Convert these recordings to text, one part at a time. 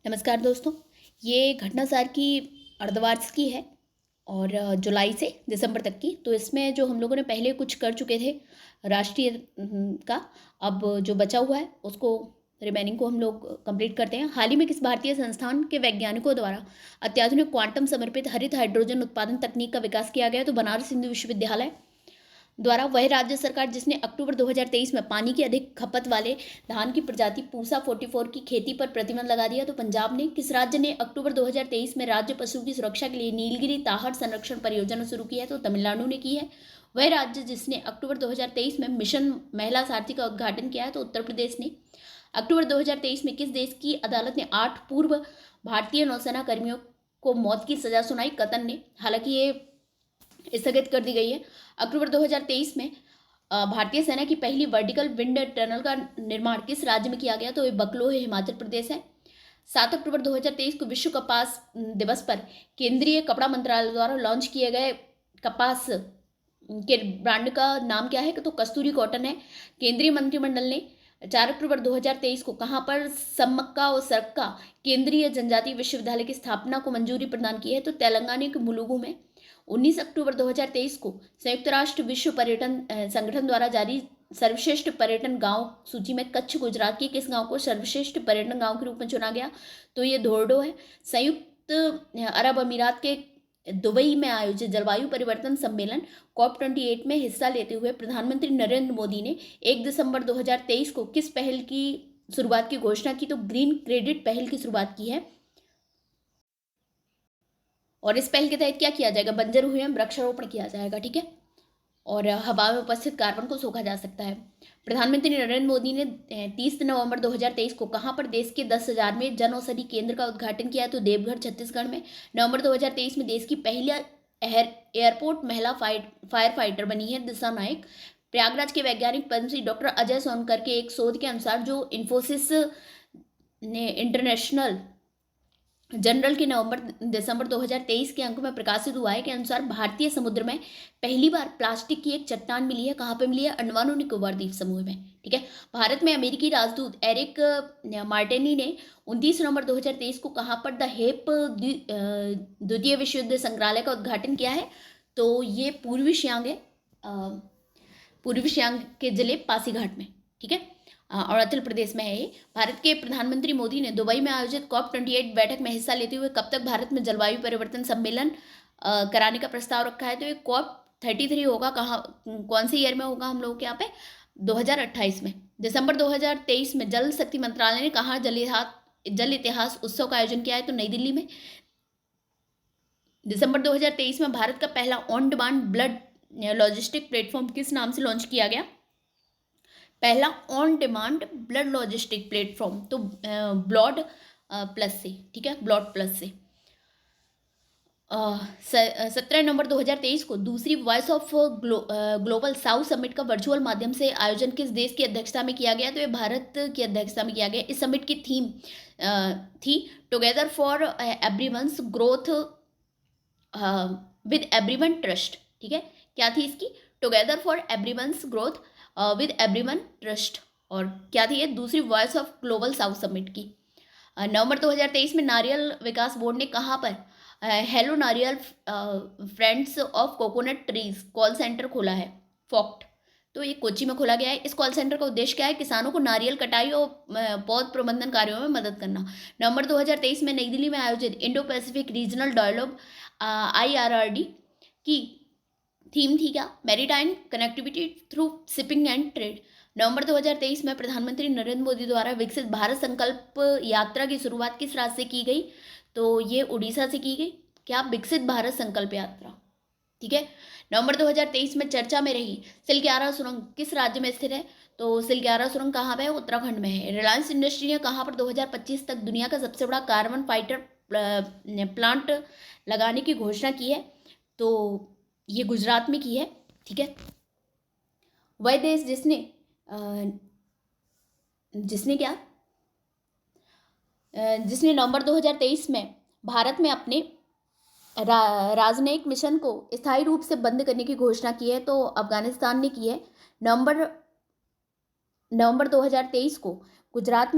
नमस्कार दोस्तों। ये घटना सार की अर्धवार्ष की है और जुलाई से दिसंबर तक की। तो इसमें जो हम लोगों ने पहले कुछ कर चुके थे राष्ट्रीय का, अब जो बचा हुआ है उसको रिमेनिंग को हम लोग कंप्लीट करते हैं। हाल ही में किस भारतीय संस्थान के वैज्ञानिकों द्वारा अत्याधुनिक क्वांटम समर्पित हरित हाइड्रोजन उत्पादन तकनीक का विकास किया गया? तो बनारस हिंदू विश्वविद्यालय द्वारा। वह राज्य सरकार जिसने अक्टूबर 2023 में पानी की अधिक खपत वाले धान की प्रजाति पूसा 44 की खेती पर प्रतिबंध लगा दिया? तो पंजाब ने। किस राज्य ने अक्टूबर 2023 में राज्य पशु की सुरक्षा के लिए नीलगिरी ताहर संरक्षण परियोजना शुरू की है? तो तमिलनाडु ने की है। वह राज्य जिसने अक्टूबर 2023 में मिशन महिला सारथी का उद्घाटन किया है? तो उत्तर प्रदेश ने। अक्टूबर 2023 में किस देश की अदालत ने 8 पूर्व भारतीय नौसेना कर्मियों को मौत की सजा सुनाई? कतर ने। हालांकि ये स्थगित कर दी गई है। अक्टूबर 2023 में भारतीय सेना की पहली वर्टिकल विंड टनल का निर्माण किस राज्य में किया गया? तो ये बकलो है, हिमाचल प्रदेश है। 7 अक्टूबर 2023 को विश्व कपास दिवस पर केंद्रीय कपड़ा मंत्रालय द्वारा लॉन्च किए गए कपास के ब्रांड का नाम क्या है? तो कस्तूरी कॉटन है। केंद्रीय मंत्रिमंडल ने 4 अक्टूबर 2023 को कहां पर सम्मक्का और सरक्का केंद्रीय जनजातीय विश्वविद्यालय की स्थापना को मंजूरी प्रदान की है? तो तेलंगाना के मुलुगु में। 19 अक्टूबर 2023 को संयुक्त राष्ट्र विश्व पर्यटन संगठन द्वारा जारी सर्वश्रेष्ठ पर्यटन गांव सूची में कच्छ गुजरात के किस गांव को सर्वश्रेष्ठ पर्यटन गांव के रूप में चुना गया? तो ये धोर्डो है। संयुक्त अरब अमीरात के दुबई में आयोजित जलवायु परिवर्तन सम्मेलन COP28 में हिस्सा लेते हुए प्रधानमंत्री नरेंद्र मोदी ने 1 दिसंबर 2023 को किस पहल की शुरुआत की घोषणा की? तो ग्रीन क्रेडिट पहल की शुरुआत की है। और इस पहल के तहत क्या किया जाएगा? बंजर हुए में वृक्षारोपण किया जाएगा, ठीक है। और हवा में उपस्थित कार्बन को सोखा जा सकता है। प्रधानमंत्री नरेंद्र मोदी ने 30 नवंबर 2023 को कहां पर देश के 10,000वें जन औषधि केंद्र का उद्घाटन किया? तो देवघर छत्तीसगढ़ में। नवंबर 2023 में देश की पहली एयरपोर्ट महिला फायर फाइटर बनी है दिशा नायक। प्रयागराज के वैज्ञानिक पद्मश्री डॉक्टर अजय सोनकर के एक शोध के अनुसार जो इन्फोसिस ने इंटरनेशनल जनरल के नवंबर दिसंबर 2023 के अंक में प्रकाशित हुआ है के अनुसार भारतीय समुद्र में पहली बार प्लास्टिक की एक चट्टान मिली है। कहाँ पे मिली है? अंडमान और निकोबार द्वीप समूह में, ठीक है। भारत में अमेरिकी राजदूत एरिक मार्टिनी ने 29 नवंबर 2023 को कहाँ पर द हेप द्वितीय विश्व युद्ध संग्रहालय का उद्घाटन किया है? तो ये पूर्वी सियांग है, पूर्वी सियांग के जिले पासीघाट में, ठीक है। अरुणाचल प्रदेश में है ये। भारत के प्रधानमंत्री मोदी ने दुबई में आयोजित COP28 बैठक में हिस्सा लेते हुए कब तक भारत में जलवायु परिवर्तन सम्मेलन कराने का प्रस्ताव रखा है? तो ये COP33 होगा। कहाँ, कौन से ईयर में होगा हम लोग के यहाँ पे? 2028 में। दिसंबर 2023 में जल शक्ति मंत्रालय ने कहा जल इतिहास उत्सव का आयोजन किया है? तो नई दिल्ली में। दिसंबर 2023 में भारत का पहला on demand blood logistic platform किस नाम से लॉन्च किया गया? पहला on demand blood logistic platform, तो ब्लड प्लस से, ठीक है, ब्लड प्लस से। 17 नवंबर 2023 को दूसरी voice of global south summit का वर्चुअल माध्यम से आयोजन किस देश की अध्यक्षता में किया गया? तो ये भारत की अध्यक्षता में किया गया। इस समिट की थीम थी together for everyone's growth with everyone trust, ठीक है। क्या थी इसकी? Together for everyone's growth with everyone trust. और क्या थी ये? दूसरी voice of global south summit की। नवंबर 2023 में नारियल विकास बोर्ड ने कहाँ पर हेलो नारियल friends of coconut trees call centre खोला है? फॉक्ट। तो ये कोच्चि में खोला गया है। इस कॉल सेंटर का उद्देश्य क्या है? किसानों को नारियल कटाई और पौध प्रबंधन कार्यों में मदद करना। नवंबर 2023 में नई दिल्ली में आयोजित Indo Pacific regional dialogue IRRD की थीम थी क्या? Maritime connectivity through shipping and trade. नवंबर 2023 में प्रधानमंत्री नरेंद्र मोदी द्वारा विकसित भारत संकल्प यात्रा की शुरुआत किस राज्य से की गई? तो ये उड़ीसा से की गई। क्या? विकसित भारत संकल्प यात्रा, ठीक है। नवंबर 2023 में चर्चा में रही सिलक्यारा सुरंग किस राज्य में स्थित है? तो सिलक्यारा सुरंग कहाँ पे है? उत्तराखंड में है। रिलायंस इंडस्ट्री ने कहाँ पर 2025 तक दुनिया का सबसे बड़ा कार्बन फाइटर प्लांट लगाने की घोषणा की है? तो ये गुजरात में की है, ठीक है। वह देश जिसने नवंबर 2023 में भारत में अपने राजनयिक मिशन को स्थायी रूप से बंद करने की घोषणा की है? तो अफगानिस्तान ने की है। नवंबर 2023 को गुजरात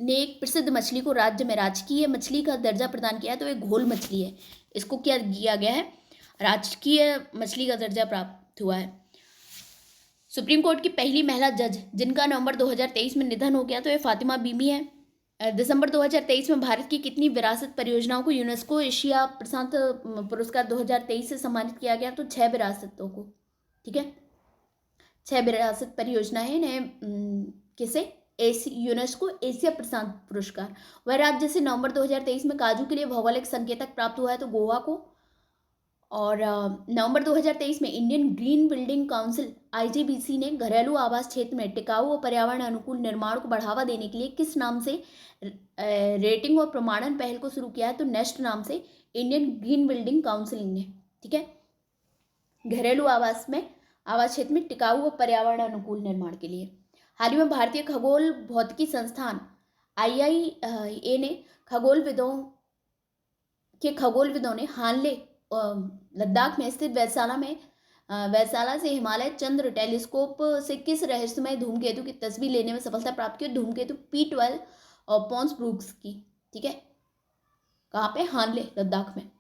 ने एक प्रसिद्ध मछली को राज्य में राजकीय मछली का दर्जा प्रदान किया है, तो ये घोल मछली है। इसको क्या किया गया है, राजकीय मछली का दर्जा प्राप्त हुआ है। सुप्रीम कोर्ट की पहली महिला जज जिनका नवंबर 2023 में निधन हो गया, तो ये फातिमा बीबी है। दिसंबर 2023 में भारत की कितनी विरासत परियोजनाओं को यूनेस्को एशिया प्रशांत पुरस्कार 2023 से सम्मानित किया गया, तो 6 विरासतों को। ठीक है, 6 विरासत परियोजनाएं इन्हें किसे यूनेस्को एशिया प्रशांत पुरस्कार। वह राज्य जिसे नवंबर 2023 में काजू के लिए भौगोलिक संकेतक प्राप्त हुआ है, तो गोवा को। और नवंबर 2023 में Indian green building council IGBC ने घरेलू आवास क्षेत्र में टिकाऊ और पर्यावरण अनुकूल निर्माण को बढ़ावा देने के लिए किस नाम से रेटिंग और प्रमाणन पहल को शुरू किया है, तो नेस्ट नाम से इंडियन ग्रीन बिल्डिंग काउंसिल ने। ठीक है, घरेलू आवास क्षेत्र में टिकाऊ और पर्यावरण अनुकूल निर्माण के लिए। हाल ही में भारतीय खगोल भौतिकी संस्थान IIA ने खगोलविदों ने हानले लद्दाख में स्थित वैशाला से हिमालय चंद्र टेलीस्कोप से किस रहस्यमय धूमकेतु की तस्वीर लेने में सफलता प्राप्त की, धूमकेतु P12 और पॉन्स ब्रूक्स की। ठीक है, कहाँ पे, हानले लद्दाख में।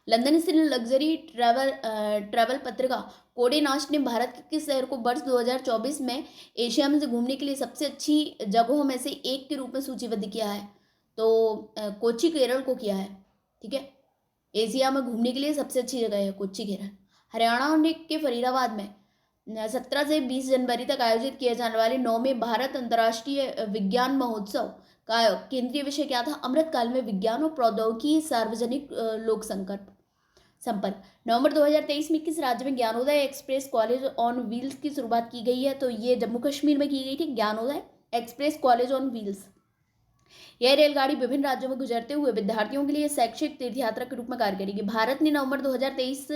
लंदन स्थित लग्जरी ट्रैवल पत्रिका कोडे नास्ट ने भारत के किस शहर को वर्ष 2024 में एशिया में से घूमने के लिए सबसे अच्छी जगहों में से एक के रूप में सूचीबद्ध किया है, तो कोच्चि केरल को किया है। ठीक है, एशिया में घूमने के लिए सबसे अच्छी जगह है कोच्चि केरल। हरियाणा के फरीदाबाद में 17 से 20 जनवरी तक आयोजित किए जाने वाले 9वें भारत अंतर्राष्ट्रीय विज्ञान महोत्सव का केंद्रीय विषय क्या था, अमृतकाल में विज्ञान और प्रौद्योगिकी सार्वजनिक लोक संपर्क। नवंबर 2023 में किस राज्य में Gyanodaya express college on wheels की शुरुआत की गई है, तो ये जम्मू कश्मीर में की गई थी, Gyanodaya express college on wheels. यह रेलगाड़ी विभिन्न राज्यों में गुजरते हुए विद्यार्थियों के लिए शैक्षिक तीर्थयात्रा के रूप में कार्य करेगी। भारत ने नवंबर 2023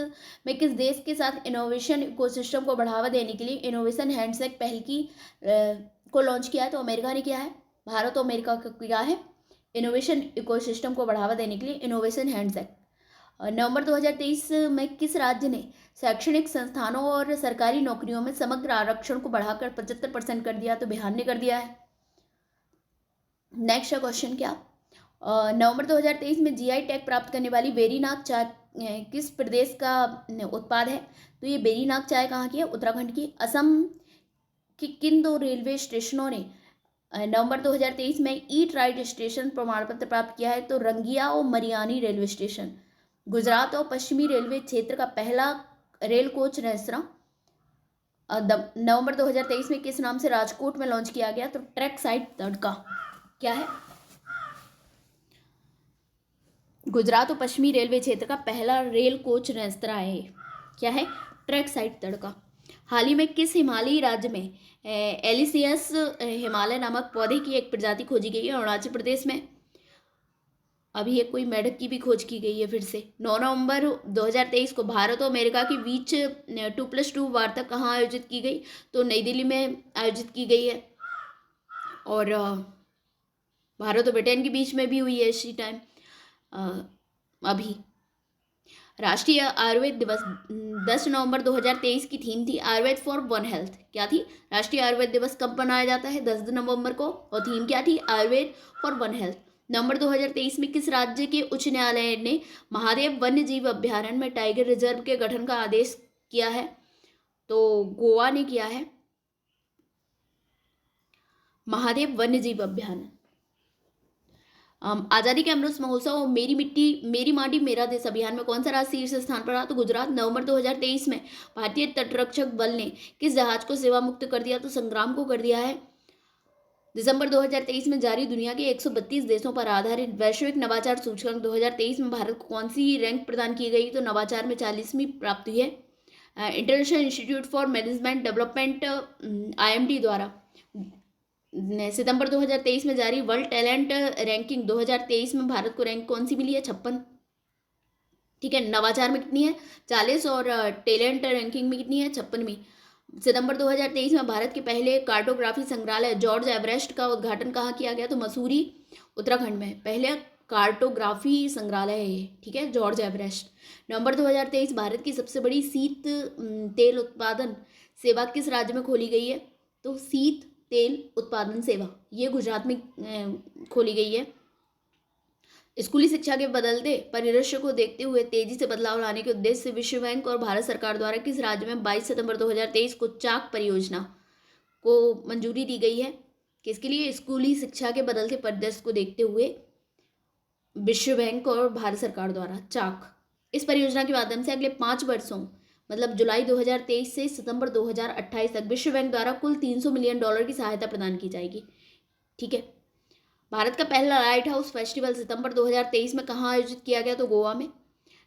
में किस देश के साथ इनोवेशन इकोसिस्टम को बढ़ावा देने के लिए इनोवेशन हैंडशेक पहल को लॉन्च किया है, तो अमेरिका ने किया है। भारत और अमेरिका का किया है इनोवेशन इकोसिस्टम को बढ़ावा देने के लिए इनोवेशन हैंडशेक। नवंबर 2023 में किस राज्य ने शैक्षणिक संस्थानों और सरकारी नौकरियों में समग्र आरक्षण को बढ़ाकर 75% कर दिया, तो बिहार ने कर दिया है। नेक्स्ट क्वेश्चन क्या, नवंबर 2023 में GI टैग प्राप्त करने वाली वेरीनाग चाय किस प्रदेश का उत्पाद है, तो ये वेरीनाग चाय कहाँ की है, उत्तराखंड की। असम के किन 2 रेलवे स्टेशनों ने नवंबर 2023 में ईट राइट स्टेशन प्रमाण पत्र प्राप्त किया है, तो रंगिया और मरियानी रेलवे स्टेशन। गुजरात और पश्चिमी रेलवे क्षेत्र का पहला रेल कोच रेस्तरां नवंबर 2023 में किस नाम से राजकोट में लॉन्च किया गया, तो ट्रैक साइड तड़का। क्या है, गुजरात और पश्चिमी रेलवे क्षेत्र का पहला रेल कोच रेस्तरां है। क्या है, ट्रैक साइड तड़का। हाल ही में किस हिमालयी राज्य में एलिसियस हिमालय नामक पौधे की एक प्रजाति खोजी गई है, अरुणाचल प्रदेश में। अभी एक कोई मेढक की भी खोज की गई है फिर से। 9 नवंबर 2023 को भारत और अमेरिका के बीच 2+2 वार्ता कहाँ आयोजित की गई, तो नई दिल्ली में आयोजित की गई है। और भारत और ब्रिटेन के बीच में भी हुई है इसी टाइम। अभी राष्ट्रीय आयुर्वेद दिवस 10 नवंबर 2023 की थीम थी आयुर्वेद फॉर वन हेल्थ। क्या थी, राष्ट्रीय आयुर्वेद दिवस कब मनाया जाता है, 10 नवंबर को, और थीम क्या थी, आयुर्वेद फॉर वन हेल्थ। नवंबर 2023 में किस राज्य के उच्च न्यायालय ने महादेव वन्य जीव अभ्यारण्य में टाइगर रिजर्व के गठन का आदेश किया है, तो गोवा ने किया है महादेव वन्य जीव अभ्यारण्य। आज़ादी के अमृत महोत्सव और मेरी माटी मेरा देश अभियान में कौन सा राज्य शीर्ष स्थान पर रहा, तो गुजरात। नवंबर 2023 में भारतीय तटरक्षक बल ने किस जहाज को सेवा मुक्त कर दिया, तो संग्राम को कर दिया है। दिसंबर 2023 में जारी दुनिया के 132 देशों पर आधारित वैश्विक नवाचार सूचकांक 2023 में भारत को कौन सी रैंक प्रदान की गई, तो नवाचार में 40वीं प्राप्त हुई है। International institute for management development IMD द्वारा सितंबर 2023 में जारी वर्ल्ड टैलेंट रैंकिंग 2023 में भारत को रैंक कौन सी मिली है, 56। ठीक है, नवाचार में कितनी है, 40, और टैलेंट रैंकिंग में कितनी है, 56वीं। सितंबर 2023 में भारत के पहले कार्टोग्राफी संग्रहालय जॉर्ज एवरेस्ट का उद्घाटन कहाँ किया गया, तो मसूरी उत्तराखंड में पहले कार्टोग्राफी संग्रहालय है ये। ठीक है, जॉर्ज एवरेस्ट। नवंबर 2023 भारत की सबसे बड़ी शीत तेल उत्पादन सेवा किस राज्य में खोली गई है, तो शीत तेल उत्पादन सेवा, ये गुजरात में खोली गई है। स्कूली शिक्षा के बदलते परिदृश्य को देखते हुए तेजी से बदलाव लाने के उद्देश्य से विश्व बैंक और भारत सरकार द्वारा किस राज्य में 22 सितंबर 2023 को चाक परियोजना को मंजूरी दी गई है? किसके लिए? स्कूली शिक्षा के बदलते परिदृश्य को देखते हुए विश्व बैंक और भारत सरकार द्वारा चाक। इस परियोजना के माध्यम से अगले 5 वर्षों मतलब जुलाई 2023 से सितंबर 2028 तक विश्व बैंक द्वारा कुल $300 मिलियन की सहायता प्रदान की जाएगी। ठीक है। भारत का पहला लाइट हाउस फेस्टिवल सितंबर 2023 में कहाँ आयोजित किया गया? तो गोवा में।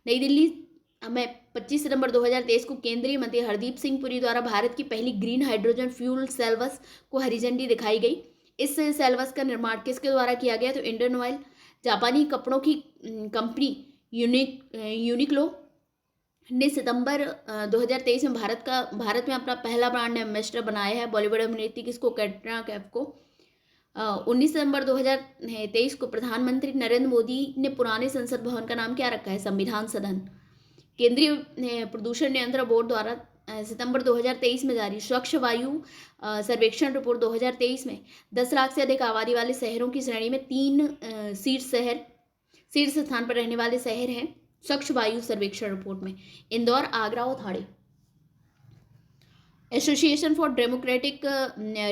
नई दिल्ली में 25 सितंबर 2023 को केंद्रीय मंत्री हरदीप सिंह पुरी द्वारा भारत की पहली ग्रीन हाइड्रोजन फ्यूल सेल बस को हरी झंडी दिखाई गई। इस सेल बस का निर्माण किसके द्वारा किया गया? तो इंडियन ऑयल। जापानी कपड़ों की कंपनी यूनिक्लो ने सितंबर 2023 में भारत में अपना पहला ब्रांड एम्बेसडर बनाया है। बॉलीवुड अभिनेत्री किसको? कैटरीना कैफ को। 19 सितंबर 2023 को प्रधानमंत्री नरेंद्र मोदी ने पुराने संसद भवन का नाम क्या रखा है? संविधान सदन। केंद्रीय प्रदूषण नियंत्रण बोर्ड द्वारा सितंबर 2023 में जारी स्वच्छ वायु सर्वेक्षण रिपोर्ट 2023 में 10 लाख से अधिक आबादी वाले शहरों की श्रेणी में 3 शीर्ष स्थान पर रहने वाले शहर हैं स्वच्छ वायु सर्वेक्षण रिपोर्ट में इंदौर, आगरा और Thane. Association for democratic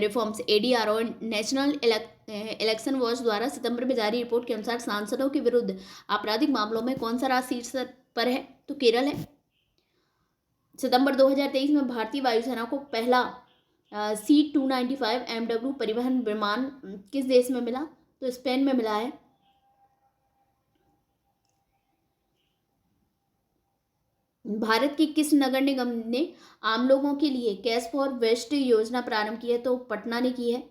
reforms ADR और नेशनल इलेक्शन वॉच द्वारा सितंबर में जारी रिपोर्ट के अनुसार सांसदों के विरुद्ध आपराधिक मामलों में कौन सा राज्य शीर्ष पर है? तो केरल है। सितंबर 2023 में भारतीय वायुसेना को पहला C-295 MW परिवहन विमान किस देश में मिला? तो स्पेन में मिला है। भारत की किस नगर निगम ने आम लोगों के लिए कैश फॉर वेस्ट योजना प्रारंभ की है? तो पटना ने की है।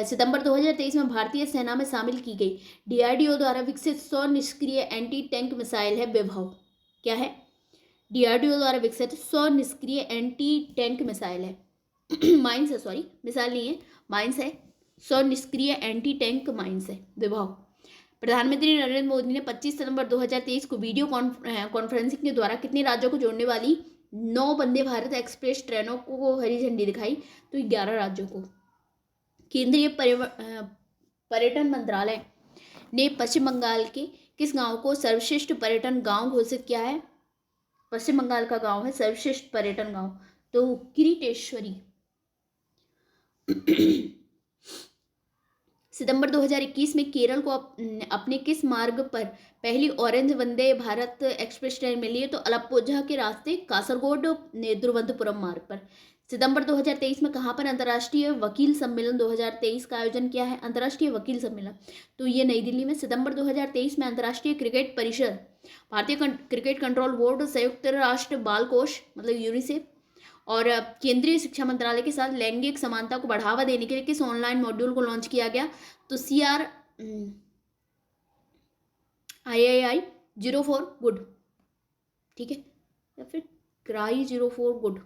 सितंबर 2023 में भारतीय सेना में शामिल की गई DRDO द्वारा विकसित 100 निष्क्रिय एंटी टैंक मिसाइल है विभव। क्या है? DRDO द्वारा विकसित 100 निष्क्रिय एंटी टैंक मिसाइल है माइंस है, सॉरी मिसाइल नहीं है, माइंस है। 100 निष्क्रिय एंटी टैंक माइंस है विभव। प्रधानमंत्री नरेंद्र मोदी ने 25 सितंबर 2023 को वीडियो कॉन्फ्रेंसिंग के द्वारा कितने राज्यों को जोड़ने वाली 9 वंदे भारत एक्सप्रेस ट्रेनों को हरी झंडी दिखाई? तो 11 राज्यों को। केंद्रीय पर्यटन मंत्रालय ने पश्चिम बंगाल के किस गांव को सर्वश्रेष्ठ पर्यटन गांव घोषित किया है? पश्चिम बंगाल का गांव है सर्वश्रेष्ठ पर्यटन गांव, तो किरीटेश्वरी। सितंबर 2021 में केरल को अपने किस मार्ग पर पहली orange Vande Bharat express train मिली है? तो अलप्पुझा के रास्ते कासरगोड तिरुवनंतपुरम मार्ग पर। सितंबर 2023 में कहाँ पर अंतर्राष्ट्रीय वकील सम्मेलन 2023 का आयोजन किया है? अंतर्राष्ट्रीय वकील सम्मेलन, तो ये नई दिल्ली में। सितंबर 2023 में अंतर्राष्ट्रीय क्रिकेट परिषद, भारतीय क्रिकेट कंट्रोल बोर्ड, संयुक्त राष्ट्र बाल कोष मतलब यूनिसेफ और केंद्रीय शिक्षा मंत्रालय के साथ लैंगिक समानता को बढ़ावा देने के लिए किस ऑनलाइन मॉड्यूल को लॉन्च किया गया? तो CRII04 गुड। ठीक है, या फिर CRII04 गुड।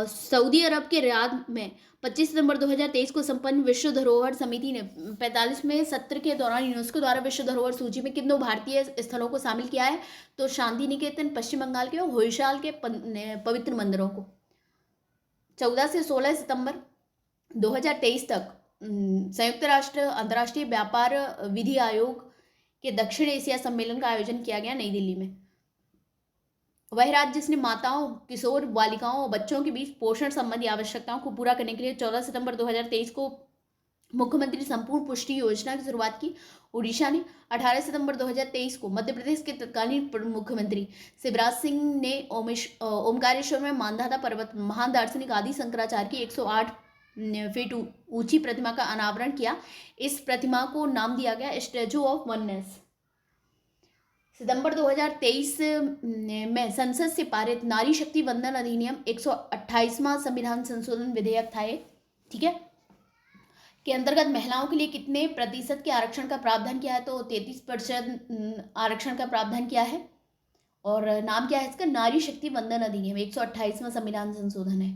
सऊदी अरब के रियाद में 25 सितंबर 2023 को संपन्न विश्व धरोहर समिति ने 45वें सत्र के दौरान यूनेस्को द्वारा विश्व धरोहर सूची में किन 2 भारतीय स्थलों को शामिल किया है? तो शांति निकेतन पश्चिम बंगाल के और होयसाल के पवित्र मंदिरों को। 14 से 16 सितंबर 2023 तक संयुक्त राष्ट्र अंतर्राष्ट्रीय व्यापार विधि आयोग के दक्षिण एशिया सम्मेलन का आयोजन किया गया नई दिल्ली में। वह राज्य जिसने माताओं, किशोर बालिकाओं और बच्चों के बीच पोषण संबंधी आवश्यकताओं को पूरा करने के लिए 14 सितंबर 2023 को मुख्यमंत्री संपूर्ण पुष्टि योजना की शुरुआत की, उड़ीसा ने। 18 सितंबर 2023 को मध्य प्रदेश के तत्कालीन मुख्यमंत्री शिवराज सिंह ने ओमकारेश्वर में मानधाता पर्वत महान दार्शनिक आदि शंकराचार्य की 108 फीट ऊंची प्रतिमा का अनावरण किया। इस प्रतिमा को नाम दिया गया स्टैचू ऑफ वननेस। सितंबर 2023 में संसद से पारित नारी शक्ति वंदन अधिनियम 128वां संविधान संशोधन विधेयक था ये। ठीक है, के अंतर्गत महिलाओं के लिए कितने प्रतिशत के आरक्षण का प्रावधान किया है? तो 33% आरक्षण का प्रावधान किया है। और नाम क्या है इसका? नारी शक्ति वंदन अधिनियम 128वां संविधान संशोधन है।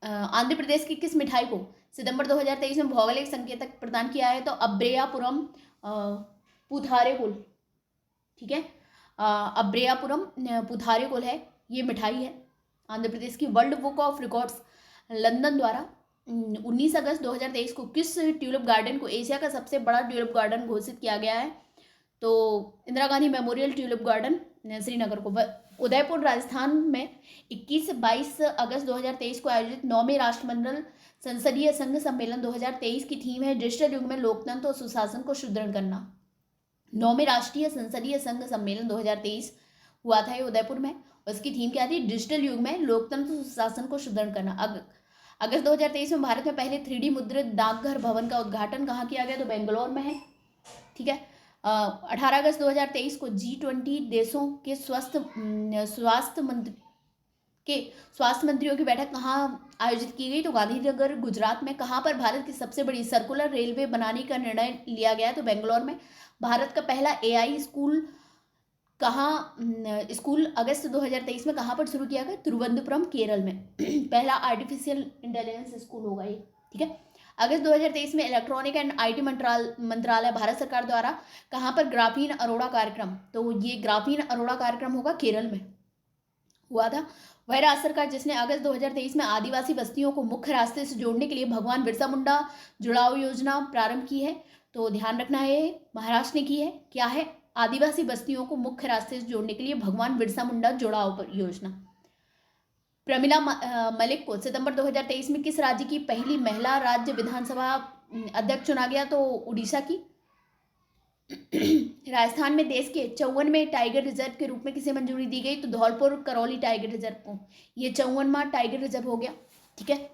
आंध्र प्रदेश की किस मिठाई को सितंबर 2023 में भौगोलिक संकेतक प्रदान किया है? तो अब्रेयापुरम पुथारेकुल। ठीक है, अब्रेयापुरम पुथारेकुल है ये मिठाई है आंध्र प्रदेश की। World book of records London द्वारा 19 अगस्त 2023 को किस ट्यूलिप गार्डन को एशिया का सबसे बड़ा ट्यूलिप गार्डन घोषित किया गया है? तो Indira Gandhi memorial tulip garden Srinagar को। उदयपुर राजस्थान में 21 से 22 अगस्त 2023 को आयोजित 9वें राष्ट्रमंडल संसदीय संघ सम्मेलन 2023 की थीम है डिजिटल युग में लोकतंत्र और सुशासन को सुदृढ़ करना। 9वें राष्ट्रीय संसदीय संघ सम्मेलन 2023 हुआ था ये उदयपुर में, और इसकी थीम क्या थी? डिजिटल युग में लोकतंत्र और सुशासन को सुदृढ़ करना। अगस्त 2023 में भारत में पहले 3D मुद्रित डाकघर भवन का उद्घाटन कहाँ किया गया? तो बेंगलोर में है। ठीक है। 18 अगस्त 2023 को G20 देशों के स्वास्थ्य मंत्रियों की बैठक कहाँ आयोजित की गई? तो गांधीनगर गुजरात में। कहाँ पर भारत की सबसे बड़ी सर्कुलर रेलवे बनाने का निर्णय लिया गया? तो बेंगलोर में। भारत का पहला AI स्कूल स्कूल अगस्त 2023 में कहाँ पर शुरू किया गया? तिरुवनंतपुरम केरल में। पहला आर्टिफिशियल इंटेलिजेंस स्कूल होगा ये। ठीक है। अगस्त 2023 में इलेक्ट्रॉनिक एंड IT मंत्रालय भारत सरकार द्वारा कहाँ पर ग्राफीन अरोड़ा कार्यक्रम? तो ये ग्राफीन अरोड़ा कार्यक्रम होगा केरल में हुआ था। वह राज्य सरकार जिसने अगस्त 2023 में आदिवासी बस्तियों को मुख्य रास्ते से जोड़ने के लिए भगवान बिरसा मुंडा जुड़ाव योजना प्रारंभ की है। तो ध्यान रखना है, महाराष्ट्र ने की है। क्या है? आदिवासी बस्तियों को मुख्य रास्ते से जोड़ने के लिए भगवान बिरसा मुंडा जुड़ाव योजना। प्रमिला मलिक को सितंबर 2023 में किस राज्य की पहली महिला राज्य विधानसभा अध्यक्ष चुना गया? तो उड़ीसा की। राजस्थान में देश के 54वें टाइगर रिजर्व के रूप में किसे मंजूरी दी गई? तो धौलपुर करौली टाइगर रिजर्व को। ये 54वां टाइगर रिजर्व हो गया। ठीक है।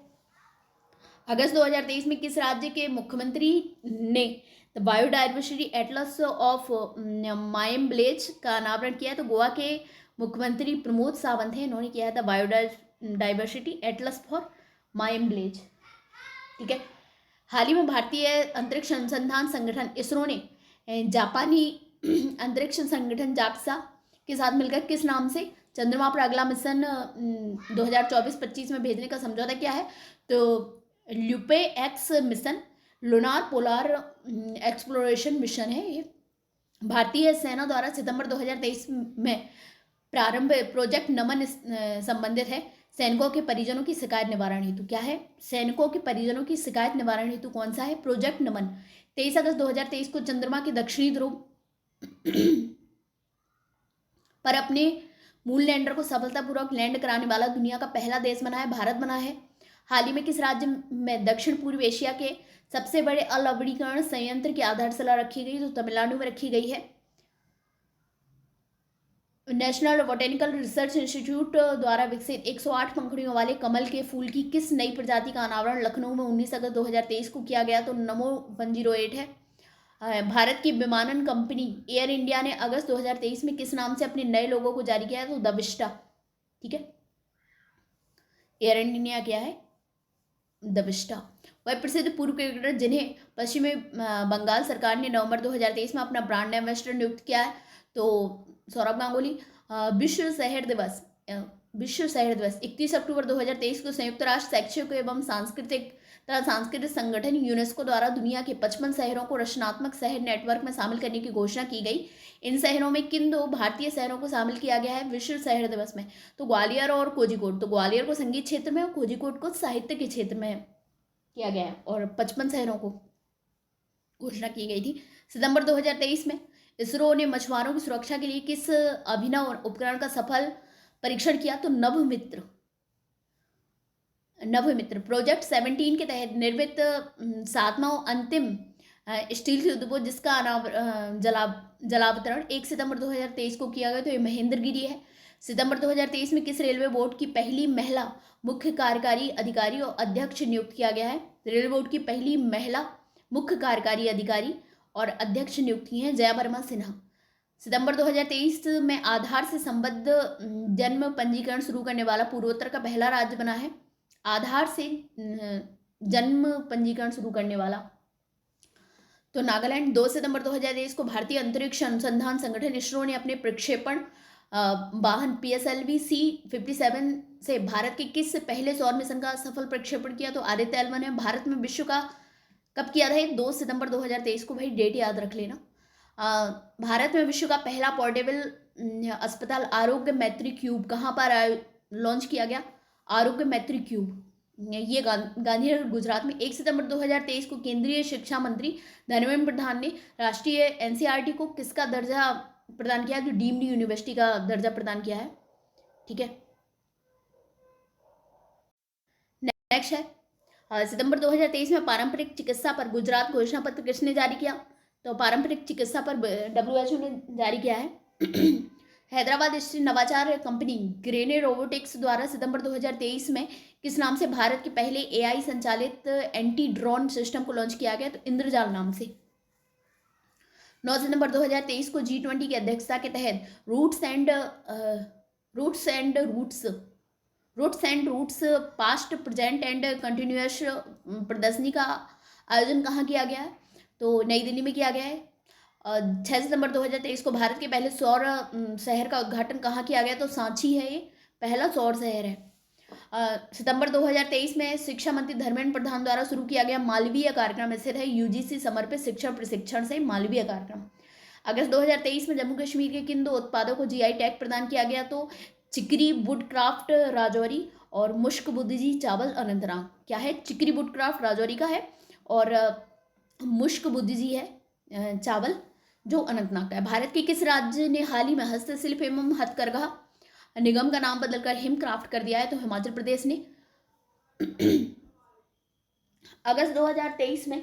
अगस्त 2023 में किस राज्य के मुख्यमंत्री ने द बायोडाइवर्सिटी एटलस ऑफ मायम ब्लेज का अनावरण किया? तो गोवा के मुख्यमंत्री प्रमोद सावंत हैं, इन्होंने किया था बायोडाइवर्सिटी एटलस फॉर मायम ब्लेज। ठीक है। हाल ही में भारतीय अंतरिक्ष अनुसंधान संगठन इसरो ने जापानी अंतरिक्ष संगठन जाक्सा के साथ मिलकर किस नाम से चंद्रमा पर अगला मिशन 2024-25 में भेजने का समझौता किया है? तो LUPEX mission, lunar polar exploration mission है ये। भारतीय सेना द्वारा सितंबर 2023 में प्रारंभ प्रोजेक्ट नमन संबंधित है सैनिकों के परिजनों की शिकायत निवारण हेतु। क्या है? सैनिकों के परिजनों की शिकायत निवारण हेतु कौन सा है? प्रोजेक्ट नमन। 23 अगस्त 2023 को चंद्रमा के दक्षिणी ध्रुव पर अपने मूल लैंडर को सफलतापूर्वक लैंड कराने वाला दुनिया का पहला देश बना है, भारत बना है। हाल ही में किस राज्य में दक्षिण पूर्व एशिया के सबसे बड़े अलवणीकरण संयंत्र की आधारशिला रखी गई? तो तमिलनाडु में रखी गई है। नेशनल बोटेनिकल रिसर्च इंस्टीट्यूट द्वारा विकसित 108 पंखुड़ियों वाले कमल के फूल की किस नई प्रजाति का अनावरण लखनऊ में 19 अगस्त 2023 को किया गया? तो नमो 108 है। भारत की विमानन कंपनी एयर इंडिया ने अगस्त 2023 में किस नाम से अपने नए लोगों को जारी किया है? तो द विस्टा। ठीक है। एयर इंडिया क्या है? The Vista. वह प्रसिद्ध पूर्व क्रिकेटर जिन्हें पश्चिमी बंगाल सरकार ने नवंबर 2023 में अपना ब्रांड एम्बेसडर नियुक्त किया है? तो सौरभ गांगुली। विश्व शहर दिवस 31 अक्टूबर 2023 को संयुक्त राष्ट्र शैक्षिक एवं सांस्कृतिक संगठन यूनेस्को द्वारा दुनिया के 55 शहरों को रचनात्मक शहर नेटवर्क में शामिल करने की घोषणा की गई। इन शहरों में किन 2 भारतीय शहरों को शामिल किया गया है विश्व शहर दिवस में? तो ग्वालियर और कोझिकोड। तो ग्वालियर को संगीत क्षेत्र में और कोझिकोड को साहित्य के क्षेत्र में किया गया है, और 55 शहरों को घोषणा की गई थी। सितंबर 2023 में इसरो ने मछुआरों की सुरक्षा के लिए किस अभिनव उपकरण का सफल परीक्षण किया? तो नभमित्र प्रोजेक्ट 17 के तहत निर्मित 7वां अंतिम स्टील की उद्योग जिसका जलावतरण 1 सितंबर 2023 को किया गया। तो ये महेंद्रगिरी है। सितंबर 2023 में किस रेलवे बोर्ड की पहली महिला मुख्य कार्यकारी अधिकारी और अध्यक्ष नियुक्त किया गया है? रेलवे बोर्ड की पहली महिला मुख्य कार्यकारी अधिकारी और अध्यक्ष नियुक्त की हैं जया वर्मा सिन्हा। सितंबर 2023 में आधार से संबद्ध जन्म पंजीकरण शुरू करने वाला पूर्वोत्तर का पहला राज्य बना है। आधार से जन्म पंजीकरण शुरू करने वाला तो नागालैंड। 2 सितंबर 2023 को भारतीय अंतरिक्ष अनुसंधान संगठन इसरो ने अपने प्रक्षेपण वाहन PSLV C57 से भारत के किस पहले सौर मिशन का सफल प्रक्षेपण किया? तो आदित्य L1 है। भारत में विश्व का कब किया था? 2 सितंबर 2023 को। भाई डेट याद रख लेना। भारत में विश्व का पहला पोर्टेबल अस्पताल आरोग्य मैत्री क्यूब कहाँ पर लॉन्च किया गया आरोग्य मैत्री क्यूब, ये गांधीनगर गुजरात में। 1 सितंबर 2023 को केंद्रीय शिक्षा मंत्री धर्मेंद्र प्रधान ने राष्ट्रीय एनसीईआरटी को किसका दर्जा प्रदान किया, जो डीम्ड यूनिवर्सिटी का दर्जा प्रदान किया है। ठीक है, नेक्स्ट है सितंबर 2023 में पारंपरिक चिकित्सा पर गुजरात घोषणा पत्र किसने जारी किया, तो पारंपरिक चिकित्सा पर WHO ने जारी किया है। हैदराबाद स्थित नवाचार कंपनी ग्रेने रोबोटिक्स द्वारा सितंबर 2023 में किस नाम से भारत के पहले AI संचालित एंटी ड्रोन सिस्टम को लॉन्च किया गया, तो इंद्रजाल नाम से। 9 सितंबर 2023 को G20 की अध्यक्षता के तहत roots and routes past present and continuous प्रदर्शनी का आयोजन कहाँ किया गया है, तो नई दिल्ली में किया गया है। 6 सितंबर 2023 को भारत के पहले सौर शहर का उद्घाटन कहाँ किया गया, तो सांची है, ये पहला सौर शहर है। सितंबर 2023 में शिक्षा मंत्री धर्मेंद्र प्रधान द्वारा शुरू किया गया मालवीय कार्यक्रम स्थित है UGC समर्पित शिक्षण प्रशिक्षण से मालवीय कार्यक्रम। अगस्त 2023 में जम्मू कश्मीर के किन 2 उत्पादों को GI टैग प्रदान किया गया, तो चिकरी वुडक्राफ्ट राजौरी और मुश्क बुद्धिजी चावल अनंतनाग। क्या है, चिकरी वुडक्राफ्ट राजौरी का है और मुश्क बुद्धिजी है चावल जो अनंतनाग का है। भारत के किस राज्य ने हाल ही में हस्तशिल्प एवं हथकरघा निगम का नाम बदलकर हिमक्राफ्ट कर दिया है, तो हिमाचल प्रदेश ने। अगस्त 2023 में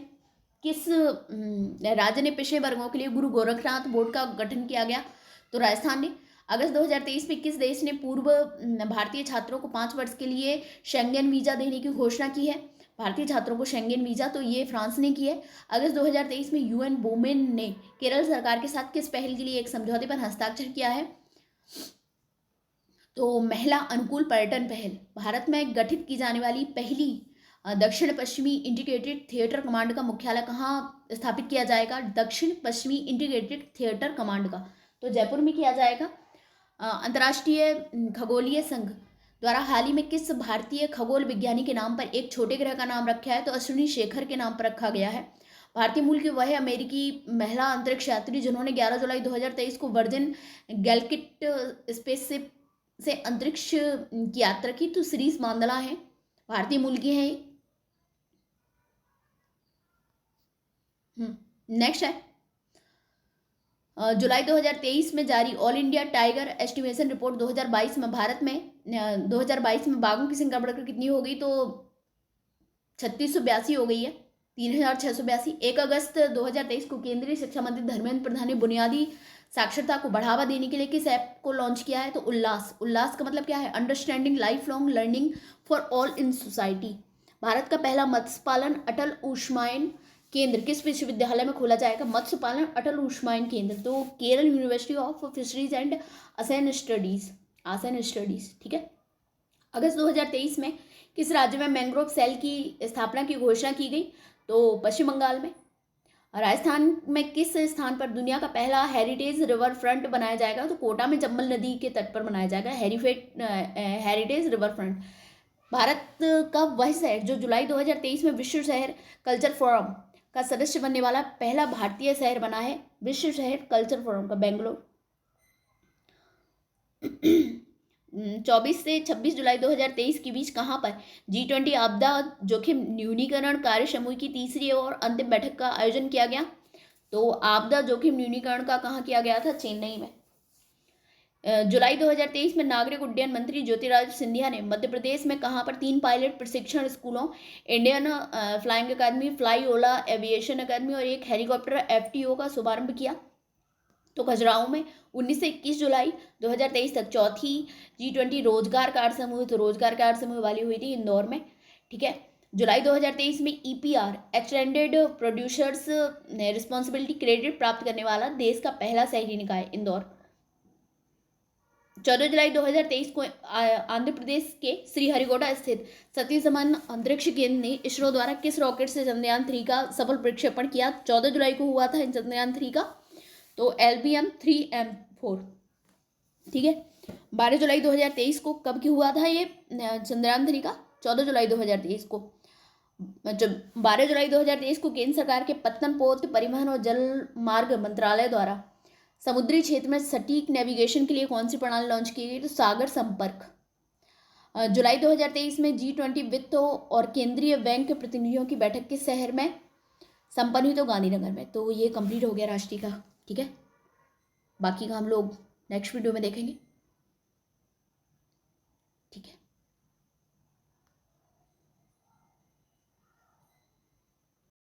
किस राज्य ने पिछड़े वर्गों के लिए गुरु गोरखनाथ बोर्ड का गठन किया गया, तो राजस्थान ने। अगस्त 2023 में किस देश ने पूर्व भारतीय छात्रों को 5 वर्ष के लिए शेंगेन वीजा देने की घोषणा की है, भारतीय छात्रों को शेंगेन वीजा, तो ये फ्रांस ने की है। अगस्त 2023 में UN वुमेन ने केरल सरकार के साथ किस पहल के लिए एक समझौते पर हस्ताक्षर किया है, तो महिला अनुकूल पर्यटन पहल। भारत में गठित की जाने वाली पहली दक्षिण पश्चिमी इंटीग्रेटेड थिएटर कमांड का मुख्यालय कहाँ स्थापित किया जाएगा, दक्षिण पश्चिमी इंटीग्रेटेड थिएटर कमांड का, तो जयपुर में किया जाएगा। अंतर्राष्ट्रीय खगोलीय संघ द्वारा हाल ही में किस भारतीय खगोल विज्ञानी के नाम पर एक छोटे ग्रह का नाम रखा है, तो अश्विनी शेखर के नाम पर रखा गया है। भारतीय मूल की वह अमेरिकी महिला अंतरिक्ष यात्री जिन्होंने 11 जुलाई 2023 को वर्जिन गैलेक्टिक स्पेसशिप से अंतरिक्ष की यात्रा की, तो श्रीज मांदला है, भारतीय मूल की है। नेक्स्ट है जुलाई 2023 में जारी all India tiger estimation report 2022 में भारत में 2022 में बाघों की संख्या बढ़कर कितनी हो गई, तो 3682 हो गई है, 3682। 1 अगस्त 2023 को केंद्रीय शिक्षा मंत्री धर्मेंद्र प्रधान ने बुनियादी साक्षरता को बढ़ावा देने के लिए किस ऐप को लॉन्च किया है, तो उल्लास का मतलब क्या है, understanding life long learning for all in society. Bharat का पहला मत्स्य पालन अटल ऊष्मायन केंद्र किस विश्वविद्यालय में खोला जाएगा, मत्स्य पालन अटल ऊष्मायन केंद्र, तो Kerala university of fisheries and आसन स्टडीज। ठीक है। अगस्त 2023 में किस राज्य में मैंग्रोव सेल की स्थापना की घोषणा की गई, तो पश्चिम बंगाल में। राजस्थान में किस स्थान पर दुनिया का पहला हेरिटेज रिवर फ्रंट बनाया जाएगा, तो कोटा में चंबल नदी के तट पर बनाया जाएगा हेरिटेज रिवर फ्रंट। भारत का वह शहर जो जुलाई 2023 में विश्व शहर कल्चर फोरम का सदस्य बनने वाला पहला भारतीय शहर बना है, विश्व शहर कल्चर फोरम का, बेंगलोर। 24 से 26 जुलाई 2023 के बीच कहाँ पर G20 आपदा जोखिम न्यूनीकरण कार्य समूह की तीसरी और अंतिम बैठक का आयोजन किया गया, तो आपदा जोखिम न्यूनीकरण का कहाँ किया गया था, चेन्नई में। जुलाई 2023 में नागरिक उड्डयन मंत्री ज्योतिरादित्य सिंधिया ने मध्य प्रदेश में कहाँ पर 3 पायलट प्रशिक्षण स्कूलों, इंडियन फ्लाइंग अकादमी, फ्लाई ओला एविएशन अकादमी और एक हेलीकॉप्टर FTO का शुभारंभ किया, तो खजुराहो में। 19 से 21 जुलाई 2023 तक चौथी G20 रोजगार कार्य समूह, तो रोजगार कार्य समूह वाली हुई थी इंदौर में। ठीक है। जुलाई 2023 में EPR extended producers responsibility credit प्राप्त करने वाला देश का पहला शहरी निकाय इंदौर। 14 जुलाई 2023 को आंध्र प्रदेश के श्रीहरिकोटा स्थित सतीश धवन अंतरिक्ष केंद्र ने इसरो द्वारा किस रॉकेट से चंद्रयान 3 का सफल प्रक्षेपण किया, 14 जुलाई को हुआ था चंद्रयान 3 का, तो LBM-3M4। ठीक है। 12 जुलाई 2023 को कब की हुआ था ये चंद्रयान 3 का, 14 जुलाई 2023 को। 12 जुलाई 2023 को केंद्र सरकार के पत्तन पोत परिवहन और जल मार्ग मंत्रालय द्वारा समुद्री क्षेत्र में सटीक नेविगेशन के लिए कौन सी प्रणाली लॉन्च की गई, तो सागर संपर्क। जुलाई 2023 में G20 वित्त और केंद्रीय बैंक के प्रतिनिधियों की बैठक किस शहर में संपन्न हुई? तो गांधीनगर में। तो ये कंप्लीट हो गया राष्ट्रीय का। ठीक है, बाकी का हम लोग नेक्स्ट वीडियो में देखेंगे। ठीक है।